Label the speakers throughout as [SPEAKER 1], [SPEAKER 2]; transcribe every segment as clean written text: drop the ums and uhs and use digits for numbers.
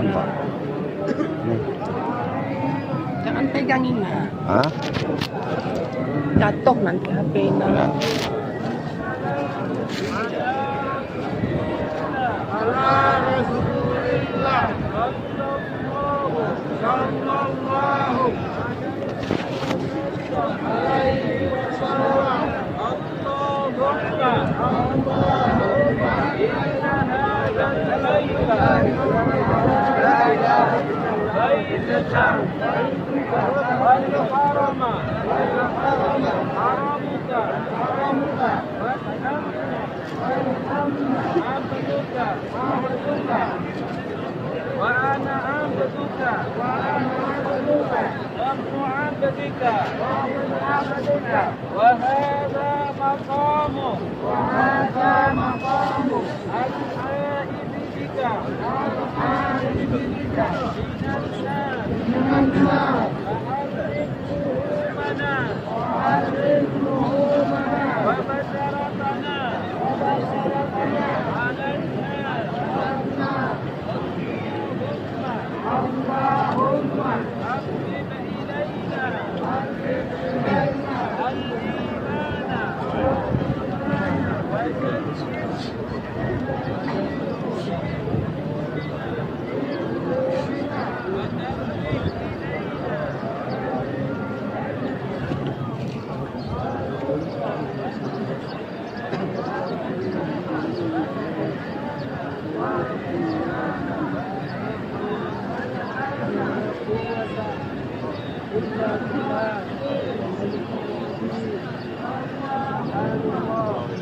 [SPEAKER 1] Nampak.
[SPEAKER 2] Jangan pegangin.
[SPEAKER 1] Ha?
[SPEAKER 2] Jatuh nanti HP-nya.
[SPEAKER 1] Ya.
[SPEAKER 3] وأنا عبدك رب عبدك وهذا مقامك الحائد بك من النار فحرك همومنا وبشرتنا على النار اللهم حبب إلينا الإيمان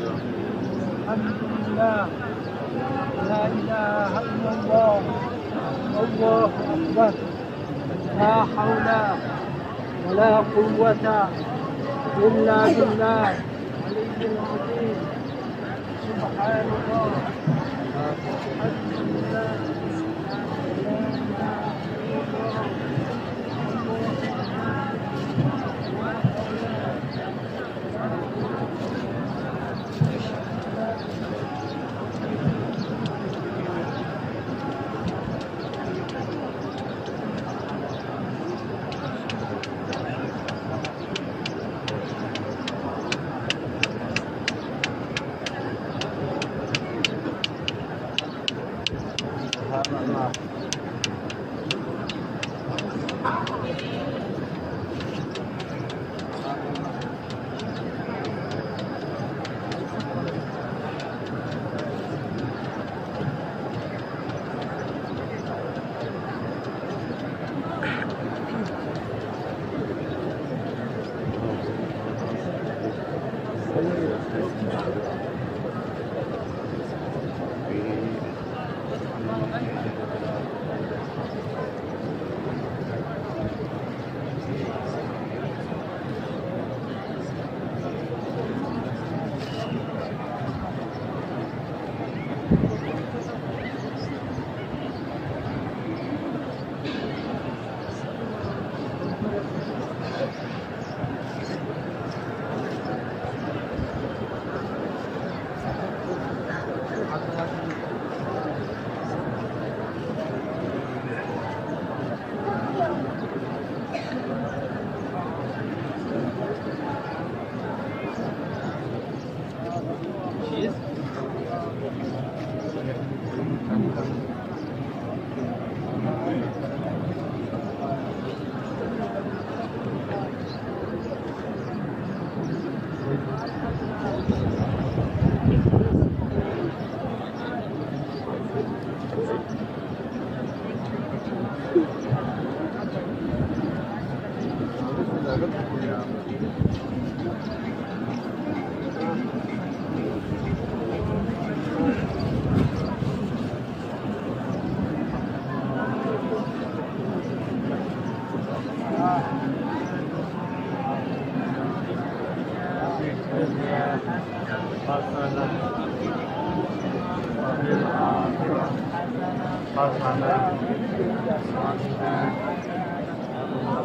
[SPEAKER 3] الحمد لله لا إله إلا الله الله أكبر لا حول ولا قوة إلا بالله العلي العظيم سبحان الله الحمد لله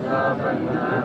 [SPEAKER 3] لا إله إلا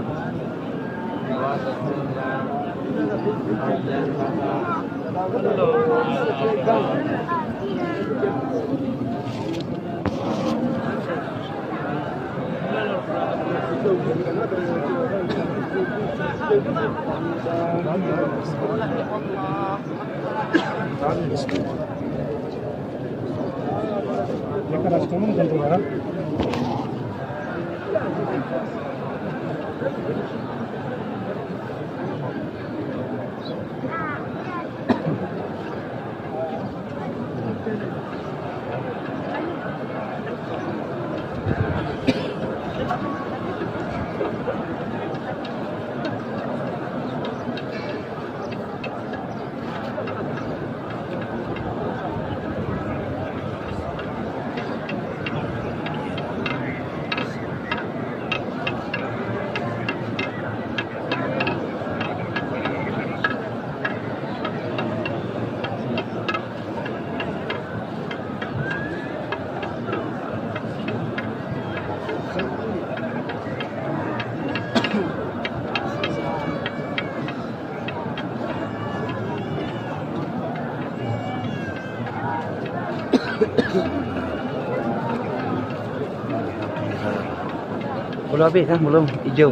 [SPEAKER 1] Belum habis kan? Belum hijau.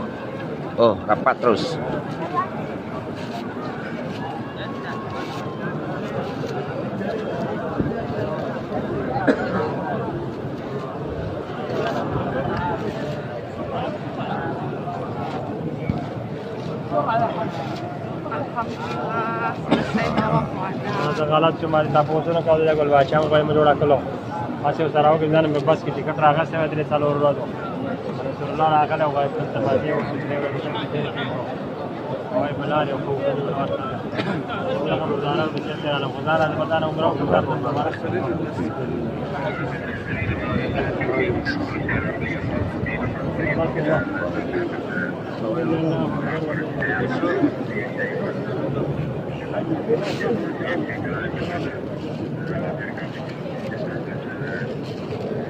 [SPEAKER 1] Oh, rapat terus.
[SPEAKER 2] Alhamdulillah, selesai bawa puasa.
[SPEAKER 3] غلط چې ما تاسو نه کول دا ګل واچام غوړې مې جوړه کړو تاسو سره او ګندنه مې بس کې ټیکټ راغسته مې درې سال ورته رسول الله راغله او غایب تفاصیل او څه نه وایي چې وای بلار یو کو ورته دا روزانه د څه سره له غزانه د بدن عمره او کار مبارک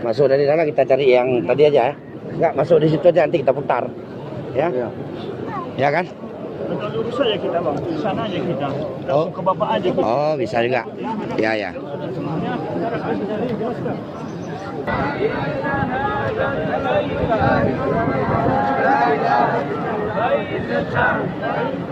[SPEAKER 1] Masuk dari sana kita cari yang tadi aja ya. Enggak, masuk di situ aja nanti kita putar. Ya. Ya kan?
[SPEAKER 3] lurus saja kita bang, di sana aja kita. Langsung ke bapak aja kita.
[SPEAKER 1] Oh, bisa juga. Ya, ya.
[SPEAKER 3] لا إله إلا الله